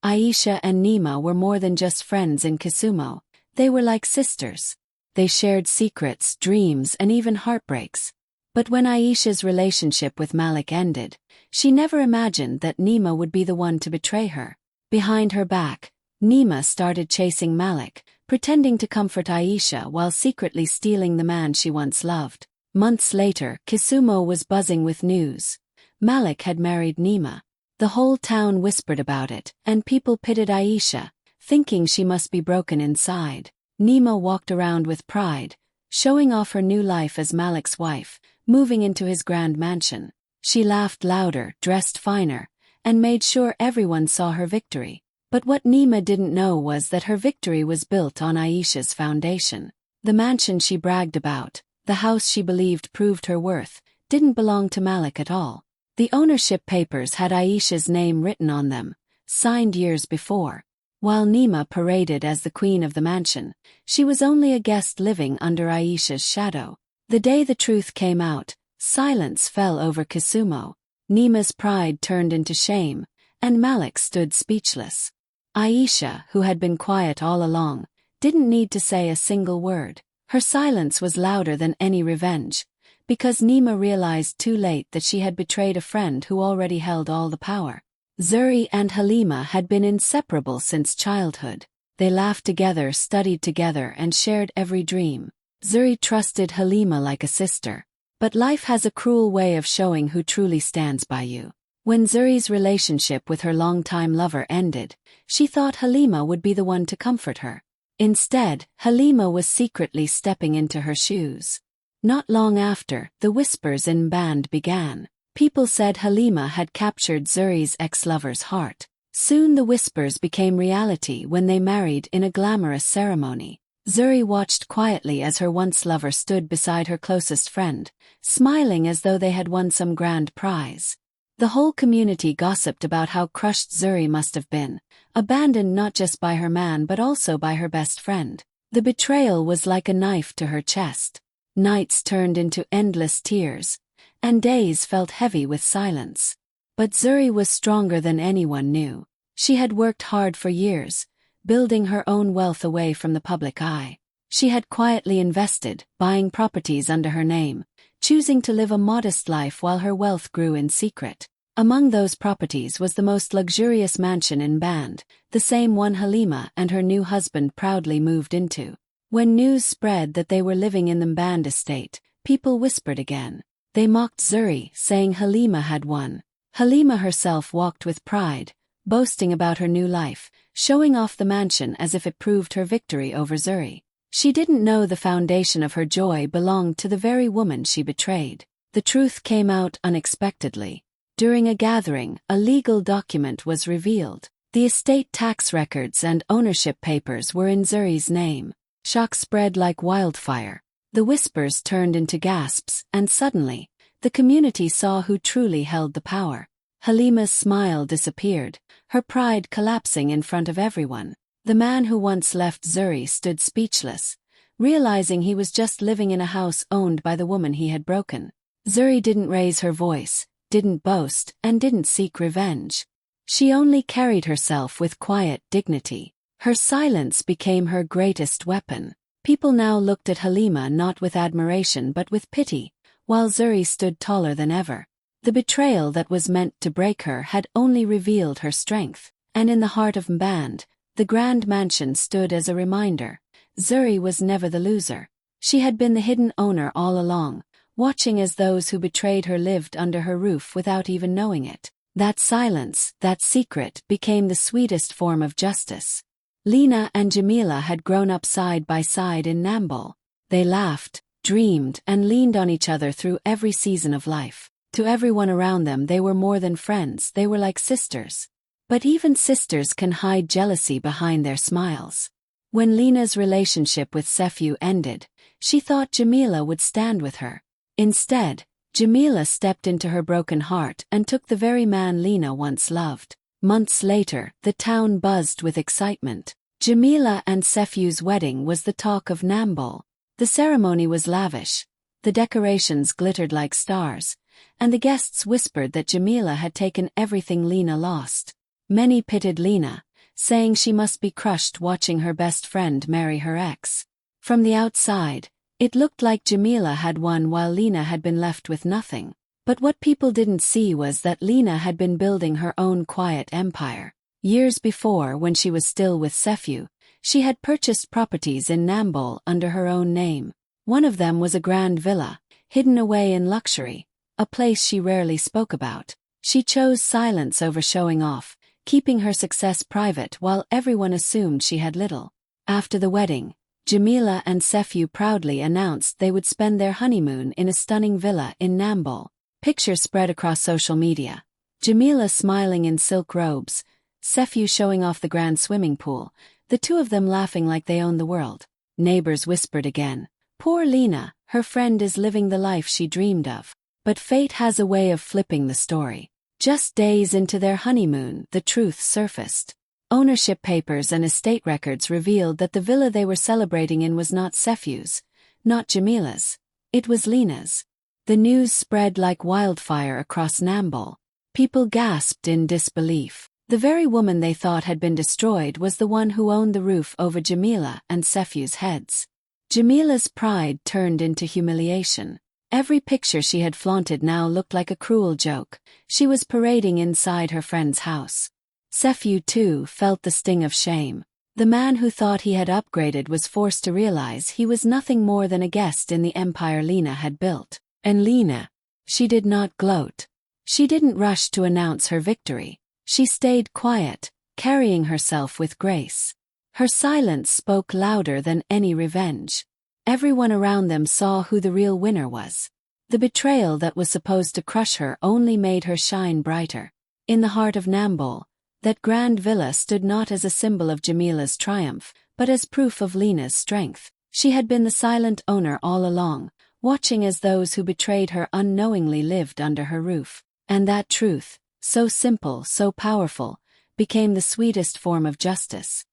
Aisha and Nima were more than just friends in Kisumu. They were like sisters. They shared secrets, dreams, and even heartbreaks. But when Aisha's relationship with Malik ended, she never imagined that Nima would be the one to betray her. Behind her back, Nima started chasing Malik, pretending to comfort Aisha while secretly stealing the man she once loved. Months later, Kisumu was buzzing with news. Malik had married Nima. The whole town whispered about it, and people pitied Aisha, thinking she must be broken inside. Nima walked around with pride, showing off her new life as Malik's wife, moving into his grand mansion. She laughed louder, dressed finer, and made sure everyone saw her victory. But what Nima didn't know was that her victory was built on Aisha's foundation. The mansion she bragged about, the house she believed proved her worth, didn't belong to Malik at all. The ownership papers had Aisha's name written on them, signed years before. While Nima paraded as the queen of the mansion, she was only a guest living under Aisha's shadow. The day the truth came out, silence fell over Kisumu. Nima's pride turned into shame, and Malik stood speechless. Aisha, who had been quiet all along, didn't need to say a single word. Her silence was louder than any revenge, because Nima realized too late that she had betrayed a friend who already held all the power. Zuri and Halima had been inseparable since childhood. They laughed together, studied together, and shared every dream. Zuri trusted Halima like a sister. But life has a cruel way of showing who truly stands by you. When Zuri's relationship with her longtime lover ended, she thought Halima would be the one to comfort her. Instead, Halima was secretly stepping into her shoes. Not long after, the whispers in Band began. People said Halima had captured Zuri's ex-lover's heart. Soon the whispers became reality when they married in a glamorous ceremony. Zuri watched quietly as her once lover stood beside her closest friend, smiling as though they had won some grand prize. The whole community gossiped about how crushed Zuri must have been, abandoned not just by her man but also by her best friend. The betrayal was like a knife to her chest. Nights turned into endless tears, and days felt heavy with silence. But Zuri was stronger than anyone knew. She had worked hard for years, building her own wealth away from the public eye. She had quietly invested, buying properties under her name, choosing to live a modest life while her wealth grew in secret. Among those properties was the most luxurious mansion in Band, the same one Halima and her new husband proudly moved into. When news spread that they were living in the Band estate, people whispered again. They mocked Zuri, saying Halima had won. Halima herself walked with pride, boasting about her new life, showing off the mansion as if it proved her victory over Zuri. She didn't know the foundation of her joy belonged to the very woman she betrayed. The truth came out unexpectedly. During a gathering, a legal document was revealed. The estate tax records and ownership papers were in Zuri's name. Shock spread like wildfire. The whispers turned into gasps, and suddenly, the community saw who truly held the power. Halima's smile disappeared, her pride collapsing in front of everyone. The man who once left Zuri stood speechless, realizing he was just living in a house owned by the woman he had broken. Zuri didn't raise her voice, didn't boast, and didn't seek revenge. She only carried herself with quiet dignity. Her silence became her greatest weapon. People now looked at Halima not with admiration but with pity, while Zuri stood taller than ever. The betrayal that was meant to break her had only revealed her strength, and in the heart of Mband, the grand mansion stood as a reminder. Zuri was never the loser. She had been the hidden owner all along, watching as those who betrayed her lived under her roof without even knowing it. That silence, that secret, became the sweetest form of justice. Lena and Jamila had grown up side by side in Nambour. They laughed, dreamed, and leaned on each other through every season of life. To everyone around them they were more than friends, they were like sisters. But even sisters can hide jealousy behind their smiles. When Lena's relationship with Sefu ended, she thought Jamila would stand with her. Instead, Jamila stepped into her broken heart and took the very man Lena once loved. Months later, the town buzzed with excitement. Jamila and Sefu's wedding was the talk of Nambour. The ceremony was lavish. The decorations glittered like stars, and the guests whispered that Jamila had taken everything Lena lost. Many pitied Lena, saying she must be crushed watching her best friend marry her ex. From the outside, it looked like Jamila had won while Lena had been left with nothing. But what people didn't see was that Lena had been building her own quiet empire. Years before, when she was still with Sefu, she had purchased properties in Nambol under her own name. One of them was a grand villa, hidden away in luxury, a place she rarely spoke about. She chose silence over showing off, keeping her success private while everyone assumed she had little. After the wedding, Jamila and Sefu proudly announced they would spend their honeymoon in a stunning villa in Nambol. Pictures spread across social media. Jamila smiling in silk robes, Sefu showing off the grand swimming pool, the two of them laughing like they owned the world. Neighbors whispered again, "Poor Lena, her friend is living the life she dreamed of." But fate has a way of flipping the story. Just days into their honeymoon, the truth surfaced. Ownership papers and estate records revealed that the villa they were celebrating in was not Sefu's, not Jamila's. It was Lena's. The news spread like wildfire across Nambol. People gasped in disbelief. The very woman they thought had been destroyed was the one who owned the roof over Jamila and Sefu's heads. Jamila's pride turned into humiliation. Every picture she had flaunted now looked like a cruel joke. She was parading inside her friend's house. Sefu, too, felt the sting of shame. The man who thought he had upgraded was forced to realize he was nothing more than a guest in the empire Lena had built. And Lena, she did not gloat. She didn't rush to announce her victory. She stayed quiet, carrying herself with grace. Her silence spoke louder than any revenge. Everyone around them saw who the real winner was. The betrayal that was supposed to crush her only made her shine brighter. In the heart of Nambol, that grand villa stood not as a symbol of Jamila's triumph, but as proof of Lena's strength. She had been the silent owner all along, watching as those who betrayed her unknowingly lived under her roof. And that truth, so simple, so powerful, became the sweetest form of justice.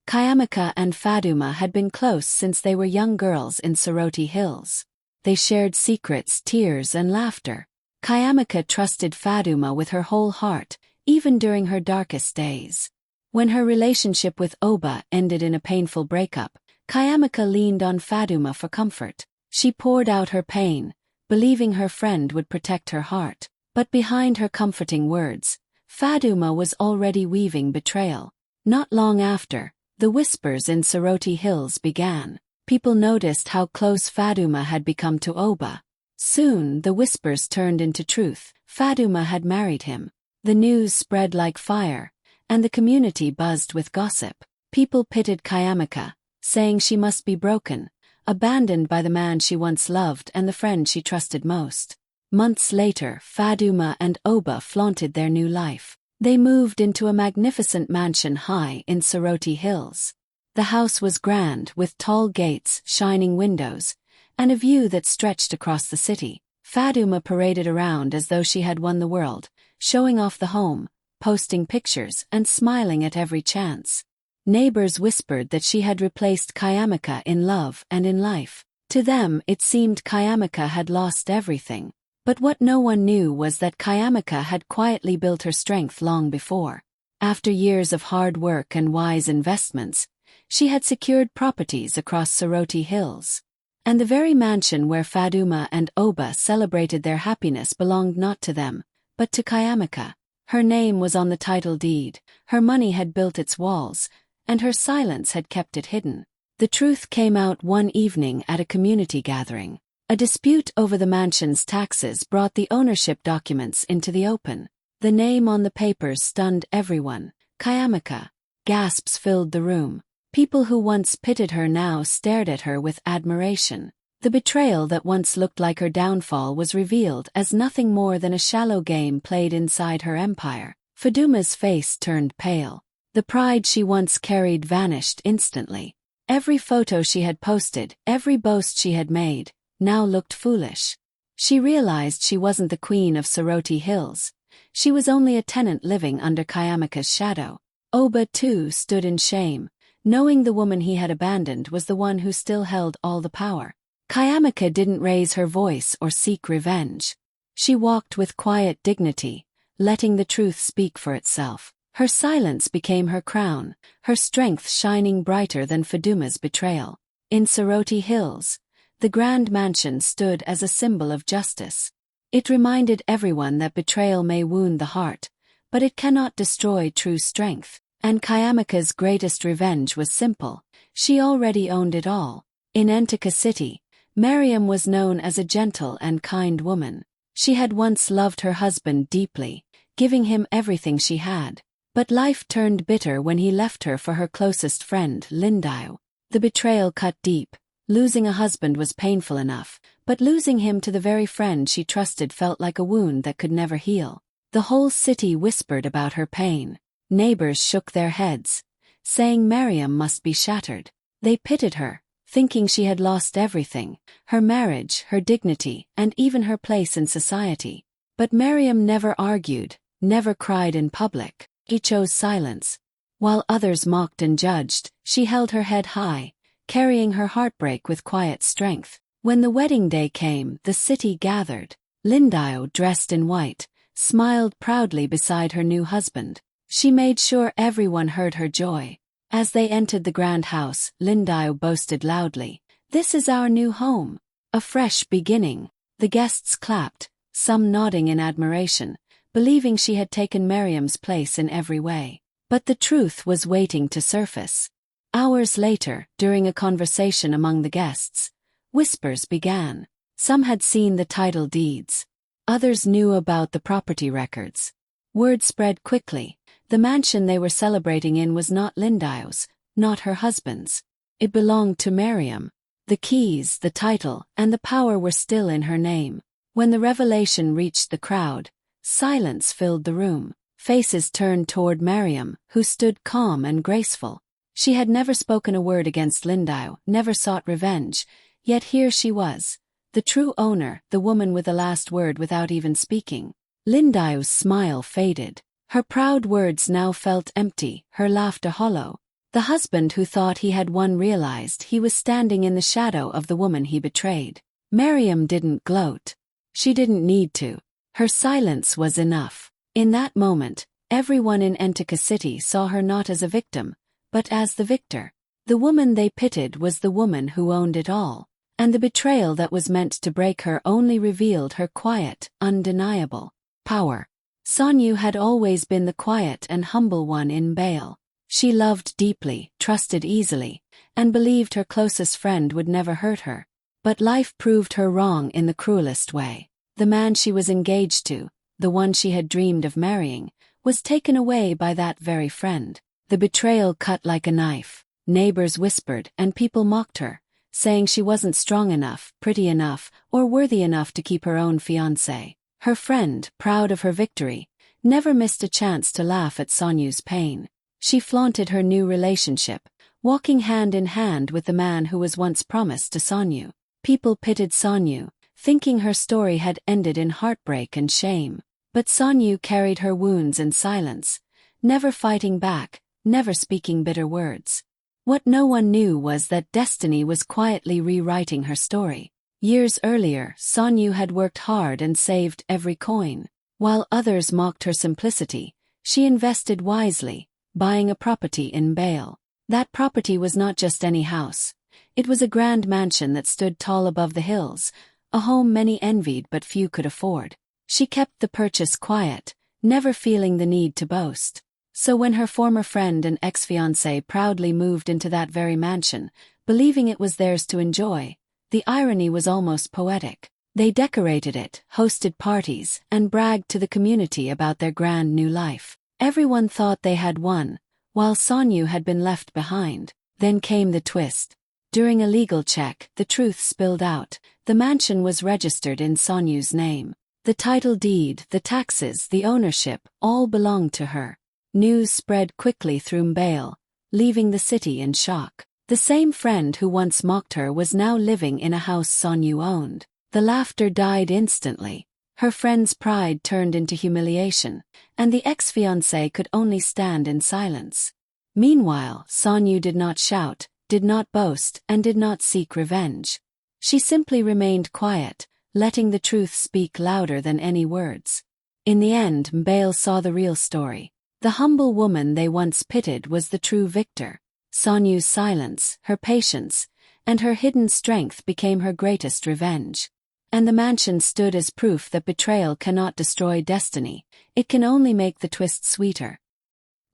Kayamika and Faduma had been close since they were young girls in Soroti Hills. They shared secrets, tears, and laughter. Kayamika trusted Faduma with her whole heart, even during her darkest days. When her relationship with Oba ended in a painful breakup, Kayamika leaned on Faduma for comfort. She poured out her pain, believing her friend would protect her heart. But behind her comforting words, Faduma was already weaving betrayal. Not long after, the whispers in Soroti Hills began. People noticed how close Faduma had become to Oba. Soon, the whispers turned into truth. Faduma had married him. The news spread like fire, and the community buzzed with gossip. People pitied Kayamika, saying she must be broken, abandoned by the man she once loved and the friend she trusted most. Months later, Faduma and Oba flaunted their new life. They moved into a magnificent mansion high in Soroti Hills. The house was grand, with tall gates, shining windows, and a view that stretched across the city. Faduma paraded around as though she had won the world, showing off the home, posting pictures, and smiling at every chance. Neighbors whispered that she had replaced Kayamika in love and in life. To them, it seemed Kayamika had lost everything. But what no one knew was that Kayamika had quietly built her strength long before. After years of hard work and wise investments, she had secured properties across Soroti Hills. And the very mansion where Faduma and Oba celebrated their happiness belonged not to them, but to Kayamika. Her name was on the title deed, her money had built its walls, and her silence had kept it hidden. The truth came out one evening at a community gathering. A dispute over the mansion's taxes brought the ownership documents into the open. The name on the papers stunned everyone. Kayamika. Gasps filled the room. People who once pitied her now stared at her with admiration. The betrayal that once looked like her downfall was revealed as nothing more than a shallow game played inside her empire. Faduma's face turned pale. The pride she once carried vanished instantly. Every photo she had posted, every boast she had made, now looked foolish. She realized she wasn't the queen of Soroti Hills. She was only a tenant living under Kayamika's shadow. Oba, too, stood in shame, knowing the woman he had abandoned was the one who still held all the power. Kayamika didn't raise her voice or seek revenge. She walked with quiet dignity, letting the truth speak for itself. Her silence became her crown, her strength shining brighter than Faduma's betrayal. In Soroti Hills, the grand mansion stood as a symbol of justice. It reminded everyone that betrayal may wound the heart, but it cannot destroy true strength. And Kayamika's greatest revenge was simple. She already owned it all. In Entika City, Miriam was known as a gentle and kind woman. She had once loved her husband deeply, giving him everything she had. But life turned bitter when he left her for her closest friend, Lindio. The betrayal cut deep. Losing a husband was painful enough, but losing him to the very friend she trusted felt like a wound that could never heal. The whole city whispered about her pain. Neighbors shook their heads, saying Miriam must be shattered. They pitied her, thinking she had lost everything, her marriage, her dignity, and even her place in society. But Miriam never argued, never cried in public. She chose silence. While others mocked and judged, she held her head high, carrying her heartbreak with quiet strength. When the wedding day came, the city gathered. Lindio, dressed in white, smiled proudly beside her new husband. She made sure everyone heard her joy. As they entered the grand house, Lindio boasted loudly, "This is our new home. A fresh beginning." The guests clapped, some nodding in admiration, believing she had taken Miriam's place in every way. But the truth was waiting to surface. Hours later, during a conversation among the guests, whispers began. Some had seen the title deeds. Others knew about the property records. Word spread quickly. The mansion they were celebrating in was not Lindio's, not her husband's. It belonged to Miriam. The keys, the title, and the power were still in her name. When the revelation reached the crowd, silence filled the room. Faces turned toward Miriam, who stood calm and graceful. She had never spoken a word against Lindio, never sought revenge, yet here she was, the true owner, the woman with the last word without even speaking. Lindio's smile faded. Her proud words now felt empty, her laughter hollow. The husband who thought he had won realized he was standing in the shadow of the woman he betrayed. Miriam didn't gloat. She didn't need to. Her silence was enough. In that moment, everyone in Entika City saw her not as a victim, but as the victor. The woman they pitied was the woman who owned it all, and the betrayal that was meant to break her only revealed her quiet, undeniable power. Sonyu had always been the quiet and humble one in Bale. She loved deeply, trusted easily, and believed her closest friend would never hurt her. But life proved her wrong in the cruelest way. The man she was engaged to, the one she had dreamed of marrying, was taken away by that very friend. The betrayal cut like a knife. Neighbors whispered and people mocked her, saying she wasn't strong enough, pretty enough, or worthy enough to keep her own fiancé. Her friend, proud of her victory, never missed a chance to laugh at Sonyu's pain. She flaunted her new relationship, walking hand in hand with the man who was once promised to Sonyu. People pitied Sonyu, thinking her story had ended in heartbreak and shame. But Sonyu carried her wounds in silence, never fighting back, never speaking bitter words. What no one knew was that destiny was quietly rewriting her story. Years earlier, Sonyu had worked hard and saved every coin. While others mocked her simplicity, she invested wisely, buying a property in Bale. That property was not just any house. It was a grand mansion that stood tall above the hills, a home many envied but few could afford. She kept the purchase quiet, never feeling the need to boast. So when her former friend and ex-fiancé proudly moved into that very mansion, believing it was theirs to enjoy, the irony was almost poetic. They decorated it, hosted parties, and bragged to the community about their grand new life. Everyone thought they had won, while Sonyu had been left behind. Then came the twist. During a legal check, the truth spilled out. The mansion was registered in Sonyu's name. The title deed, the taxes, the ownership, all belonged to her. News spread quickly through Bale, leaving the city in shock. The same friend who once mocked her was now living in a house Sonyu owned. The laughter died instantly. Her friend's pride turned into humiliation, and the ex-fiancé could only stand in silence. Meanwhile, Sonyu did not shout, did not boast, and did not seek revenge. She simply remained quiet, letting the truth speak louder than any words. In the end, Bale saw the real story. The humble woman they once pitied was the true victor. Sonyu's silence, her patience, and her hidden strength became her greatest revenge. And the mansion stood as proof that betrayal cannot destroy destiny, it can only make the twist sweeter.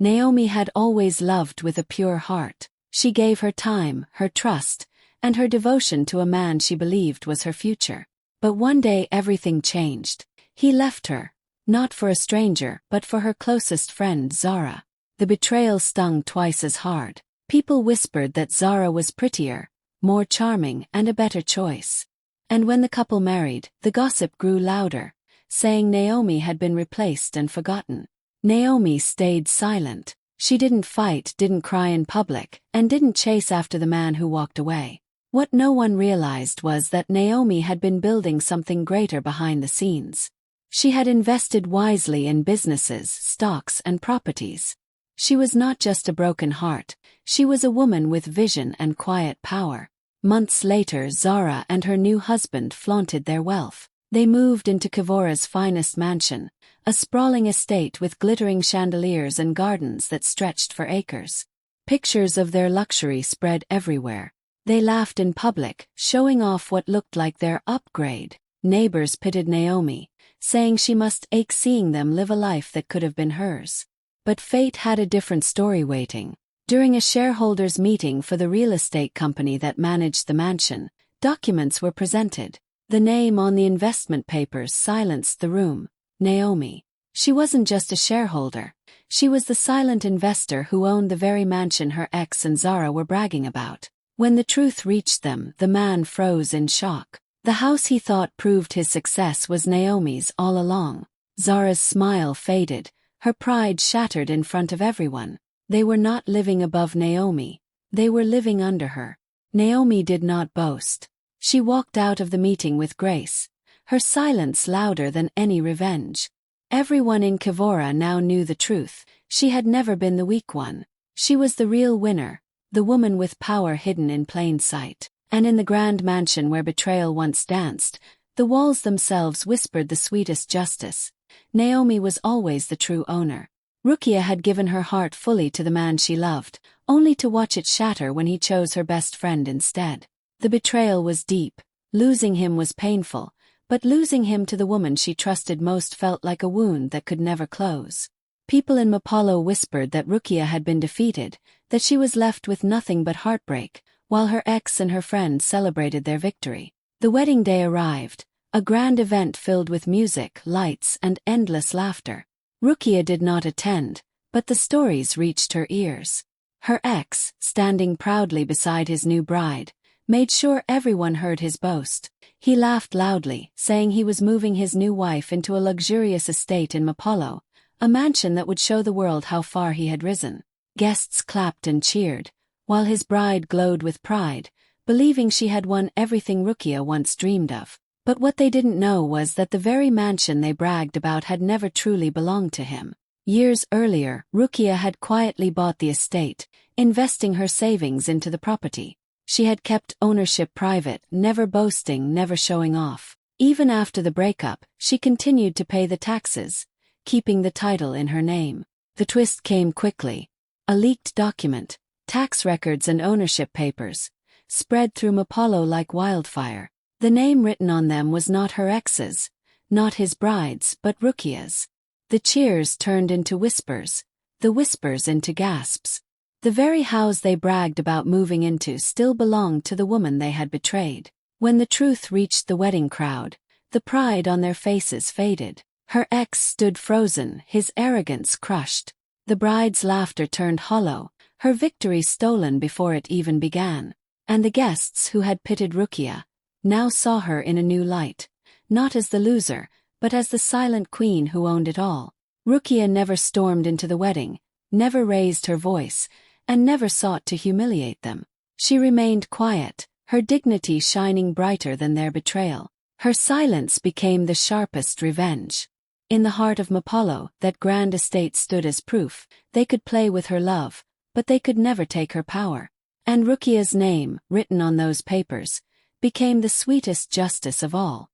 Naomi had always loved with a pure heart. She gave her time, her trust, and her devotion to a man she believed was her future. But one day everything changed. He left her, not for a stranger but for her closest friend Zara. The betrayal stung twice as hard. People whispered that Zara was prettier, more charming, and a better choice. And when the couple married, the gossip grew louder, saying Naomi had been replaced and forgotten. Naomi stayed silent. She didn't fight, didn't cry in public, and didn't chase after the man who walked away. What no one realized was that Naomi had been building something greater behind the scenes. She had invested wisely in businesses, stocks, and properties. She was not just a broken heart, she was a woman with vision and quiet power. Months later, Zara and her new husband flaunted their wealth. They moved into Kavora's finest mansion, a sprawling estate with glittering chandeliers and gardens that stretched for acres. Pictures of their luxury spread everywhere. They laughed in public, showing off what looked like their upgrade. Neighbors pitied Naomi, saying she must ache seeing them live a life that could have been hers. But fate had a different story waiting. During a shareholders' meeting for the real estate company that managed the mansion, documents were presented. The name on the investment papers silenced the room. Naomi. She wasn't just a shareholder. She was the silent investor who owned the very mansion her ex and Zara were bragging about. When the truth reached them, the man froze in shock. The house he thought proved his success was Naomi's all along. Zara's smile faded, her pride shattered in front of everyone. They were not living above Naomi, they were living under her. Naomi did not boast. She walked out of the meeting with grace, her silence louder than any revenge. Everyone in Kavora now knew the truth. She had never been the weak one. She was the real winner, the woman with power hidden in plain sight. And in the grand mansion where betrayal once danced, the walls themselves whispered the sweetest justice. Naomi was always the true owner. Rukia had given her heart fully to the man she loved, only to watch it shatter when he chose her best friend instead. The betrayal was deep. Losing him was painful, but losing him to the woman she trusted most felt like a wound that could never close. People in Mapalo whispered that Rukia had been defeated, that she was left with nothing but heartbreak, while her ex and her friend celebrated their victory. The wedding day arrived, a grand event filled with music, lights, and endless laughter. Rukia did not attend, but the stories reached her ears. Her ex, standing proudly beside his new bride, made sure everyone heard his boast. He laughed loudly, saying he was moving his new wife into a luxurious estate in Mapalo, a mansion that would show the world how far he had risen. Guests clapped and cheered, while his bride glowed with pride, believing she had won everything Rukia once dreamed of. But what they didn't know was that the very mansion they bragged about had never truly belonged to him. Years earlier, Rukia had quietly bought the estate, investing her savings into the property. She had kept ownership private, never boasting, never showing off. Even after the breakup, she continued to pay the taxes, keeping the title in her name. The twist came quickly. A leaked document, tax records and ownership papers, spread through Mapalo like wildfire. The name written on them was not her ex's, not his bride's, but Rukia's. The cheers turned into whispers, the whispers into gasps. The very house they bragged about moving into still belonged to the woman they had betrayed. When the truth reached the wedding crowd, the pride on their faces faded. Her ex stood frozen, his arrogance crushed. The bride's laughter turned hollow, her victory stolen before it even began. And the guests who had pitied Rukia now saw her in a new light, not as the loser, but as the silent queen who owned it all. Rukia never stormed into the wedding, never raised her voice, and never sought to humiliate them. She remained quiet, her dignity shining brighter than their betrayal. Her silence became the sharpest revenge. In the heart of Mapalo, that grand estate stood as proof. They could play with her love, but they could never take her power. And Rukia's name, written on those papers, became the sweetest justice of all.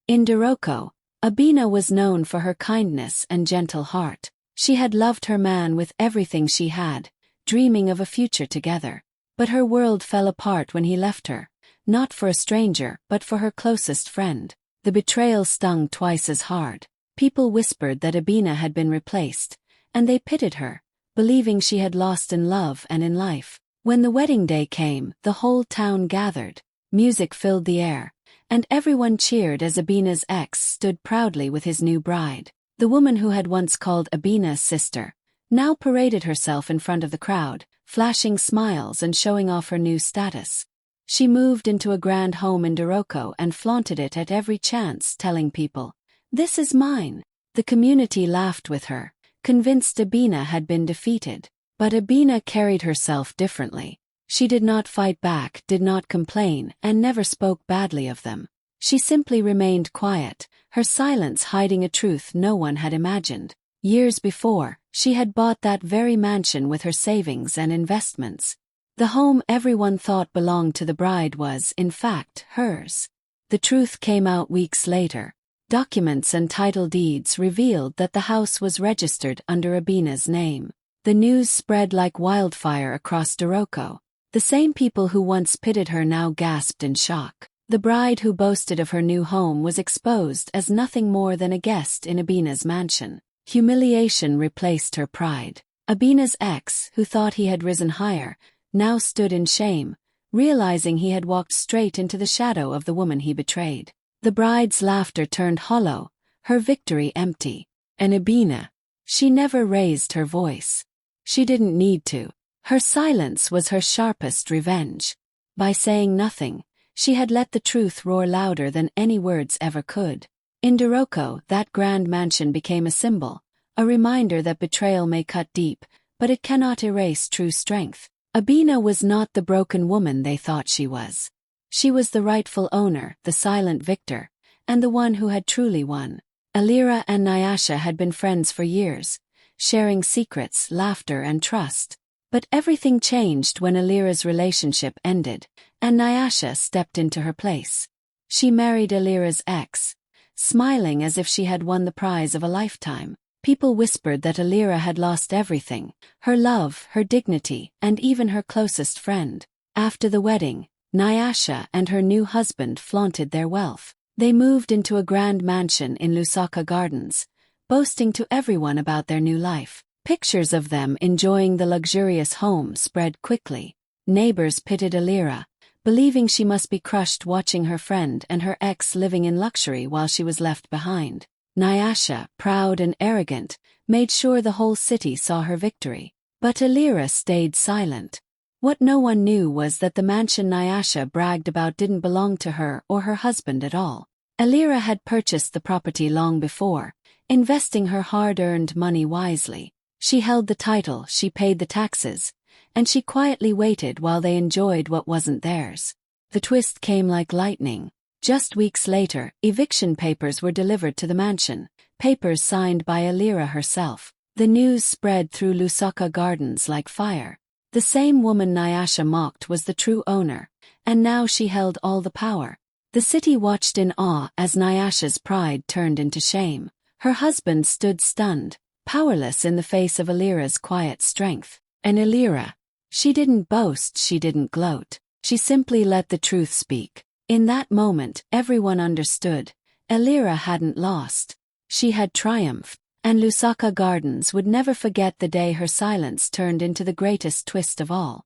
In Doroko, Abina was known for her kindness and gentle heart. She had loved her man with everything she had, dreaming of a future together. But her world fell apart when he left her, not for a stranger but for her closest friend. The betrayal stung twice as hard. People whispered that Abina had been replaced, and they pitied her, believing she had lost in love and in life. When the wedding day came, the whole town gathered. Music filled the air, and everyone cheered as Abina's ex stood proudly with his new bride. The woman who had once called Abina sister now paraded herself in front of the crowd, flashing smiles and showing off her new status. She moved into a grand home in Doroko and flaunted it at every chance, telling people, "This is mine." The community laughed with her, convinced Abina had been defeated. But Abina carried herself differently. She did not fight back, did not complain, and never spoke badly of them. She simply remained quiet, her silence hiding a truth no one had imagined. Years before, she had bought that very mansion with her savings and investments. The home everyone thought belonged to the bride was, in fact, hers. The truth came out weeks later. Documents and title deeds revealed that the house was registered under Abina's name. The news spread like wildfire across Doroko. The same people who once pitied her now gasped in shock. The bride who boasted of her new home was exposed as nothing more than a guest in Abina's mansion. Humiliation replaced her pride. Abina's ex, who thought he had risen higher, now stood in shame, realizing he had walked straight into the shadow of the woman he betrayed. The bride's laughter turned hollow, her victory empty. And Abina, she never raised her voice. She didn't need to. Her silence was her sharpest revenge. By saying nothing, she had let the truth roar louder than any words ever could. In Doroko, that grand mansion became a symbol, a reminder that betrayal may cut deep, but it cannot erase true strength. Abina was not the broken woman they thought she was. She was the rightful owner, the silent victor, and the one who had truly won. Alira and Nyasha had been friends for years, sharing secrets, laughter, and trust. But everything changed when Alira's relationship ended, and Nyasha stepped into her place. She married Alira's ex, smiling as if she had won the prize of a lifetime. People whispered that Alira had lost everything, her love, her dignity, and even her closest friend. After the wedding, Nyasha and her new husband flaunted their wealth. They moved into a grand mansion in Lusaka Gardens, boasting to everyone about their new life. Pictures of them enjoying the luxurious home spread quickly. Neighbors pitied Alira, believing she must be crushed watching her friend and her ex living in luxury while she was left behind. Nyasha, proud and arrogant, made sure the whole city saw her victory. But Alira stayed silent. What no one knew was that the mansion Nyasha bragged about didn't belong to her or her husband at all. Alira had purchased the property long before, investing her hard-earned money wisely. She held the title, she paid the taxes, and she quietly waited while they enjoyed what wasn't theirs. The twist came like lightning. Just weeks later, eviction papers were delivered to the mansion, papers signed by Alira herself. The news spread through Lusaka Gardens like fire. The same woman Nyasha mocked was the true owner, and now she held all the power. The city watched in awe as Nyasha's pride turned into shame. Her husband stood stunned, powerless in the face of Alira's quiet strength. And Alira, she didn't boast, she didn't gloat. She simply let the truth speak. In that moment, everyone understood. Alira hadn't lost. She had triumphed. And Lusaka Gardens would never forget the day her silence turned into the greatest twist of all.